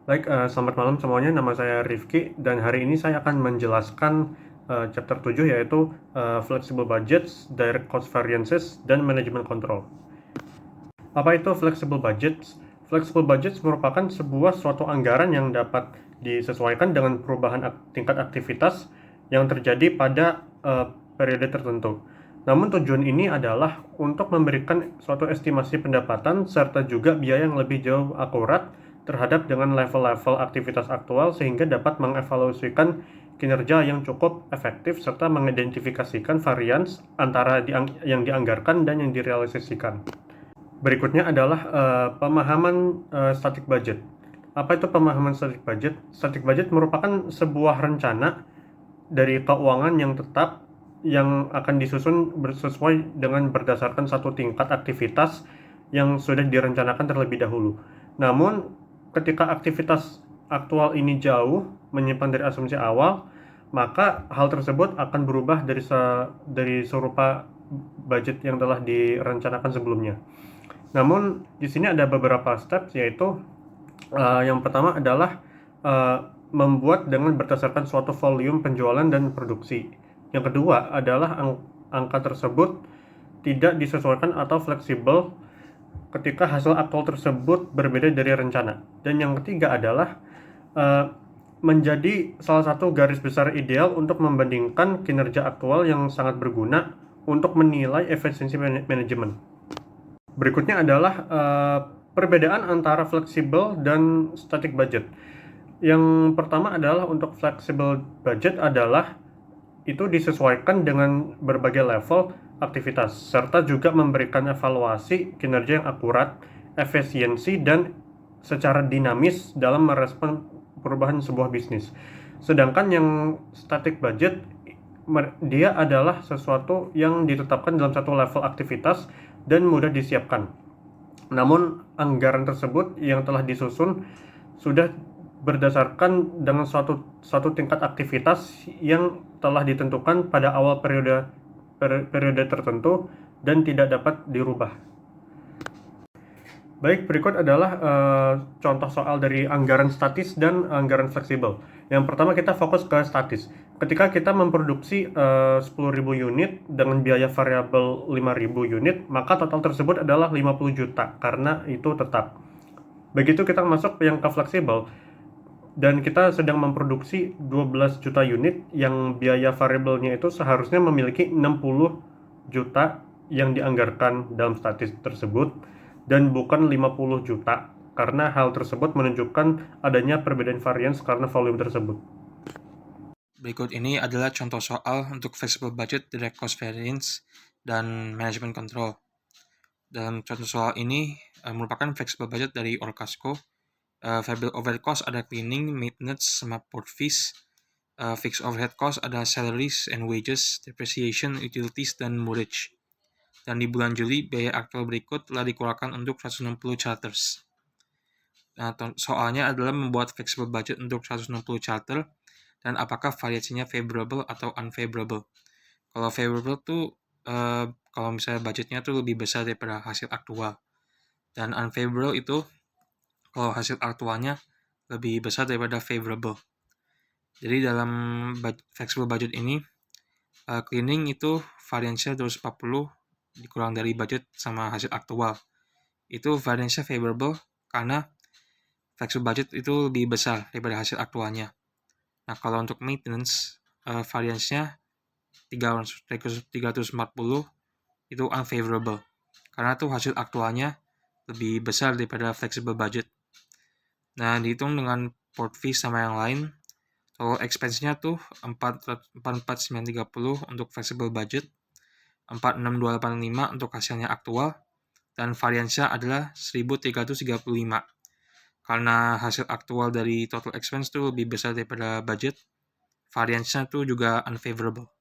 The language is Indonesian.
Baik, selamat malam semuanya. Nama saya Rifki dan hari ini saya akan menjelaskan chapter 7 yaitu Flexible Budgets, Direct Cost Variances, dan Management Control. Apa itu Flexible Budgets? Flexible Budgets merupakan sebuah suatu anggaran yang dapat disesuaikan dengan perubahan tingkat aktivitas yang terjadi pada periode tertentu. Namun tujuan ini adalah untuk memberikan suatu estimasi pendapatan serta juga biaya yang lebih jauh akurat terhadap dengan level-level aktivitas aktual sehingga dapat mengevaluasikan kinerja yang cukup efektif serta mengidentifikasikan varians antara yang dianggarkan dan yang direalisasikan. Berikutnya adalah pemahaman static budget. Apa itu pemahaman static budget? Static budget merupakan sebuah rencana dari keuangan yang tetap yang akan disusun sesuai dengan berdasarkan satu tingkat aktivitas yang sudah direncanakan terlebih dahulu. Namun, ketika aktivitas aktual ini jauh menyimpan dari asumsi awal, maka hal tersebut akan berubah dari serupa budget yang telah direncanakan sebelumnya. Namun di sini ada beberapa steps, yaitu yang pertama adalah membuat dengan berdasarkan suatu volume penjualan dan produksi. Yang kedua adalah angka tersebut tidak disesuaikan atau fleksibel ketika hasil aktual tersebut berbeda dari rencana. Dan yang ketiga adalah uh, menjadi salah satu garis besar ideal untuk membandingkan kinerja aktual yang sangat berguna untuk menilai efisiensi manajemen. Berikutnya adalah perbedaan antara fleksibel dan static budget. Yang pertama adalah untuk flexible budget adalah itu disesuaikan dengan berbagai level aktivitas serta juga memberikan evaluasi kinerja yang akurat, efisiensi dan secara dinamis dalam merespon perubahan sebuah bisnis. Sedangkan yang static budget dia adalah sesuatu yang ditetapkan dalam satu level aktivitas dan mudah disiapkan. Namun anggaran tersebut yang telah disusun sudah berdasarkan dengan suatu tingkat aktivitas yang telah ditentukan pada awal periode tertentu dan tidak dapat dirubah. Baik, berikut adalah contoh soal dari anggaran statis dan anggaran fleksibel. Yang pertama kita fokus ke statis. Ketika kita memproduksi 10.000 unit dengan biaya variabel 5.000 unit, maka total tersebut adalah 50 juta karena itu tetap. Begitu kita masuk yang ke fleksibel, dan kita sedang memproduksi 12 juta unit yang biaya variabelnya itu seharusnya memiliki 60 juta yang dianggarkan dalam statis tersebut dan bukan 50 juta karena hal tersebut menunjukkan adanya perbedaan varians karena volume tersebut. Berikut ini adalah contoh soal untuk flexible budget, direct cost variance, dan management control. Dalam contoh soal ini merupakan flexible budget dari Orcasco. Variable overhead cost ada cleaning, maintenance, sama port fees. Fixed overhead cost ada salaries and wages, depreciation, utilities, dan mortgage. Dan di bulan Juli, biaya aktual berikut telah dikeluarkan untuk 160 charters. Nah, soalnya adalah membuat flexible budget untuk 160 charter dan apakah variasinya favorable atau unfavorable. Kalau favorable tuh kalau misalnya budgetnya tuh lebih besar daripada hasil aktual. Dan unfavorable itu kalau hasil aktualnya lebih besar daripada favorable. Jadi dalam flexible budget ini cleaning itu variansinya 240 dikurang dari budget sama hasil aktual. Itu variansinya favorable karena flexible budget itu lebih besar daripada hasil aktualnya. Nah, kalau untuk maintenance, variansnya 340 itu unfavorable. Karena tuh hasil aktualnya lebih besar daripada flexible budget. Nah, dihitung dengan port fee sama yang lain, total expense-nya tuh 44930 untuk flexible budget, 46285 untuk hasilnya aktual, dan variansnya adalah 1335. Karena hasil aktual dari total expense tuh lebih besar daripada budget, variansnya tuh juga unfavorable.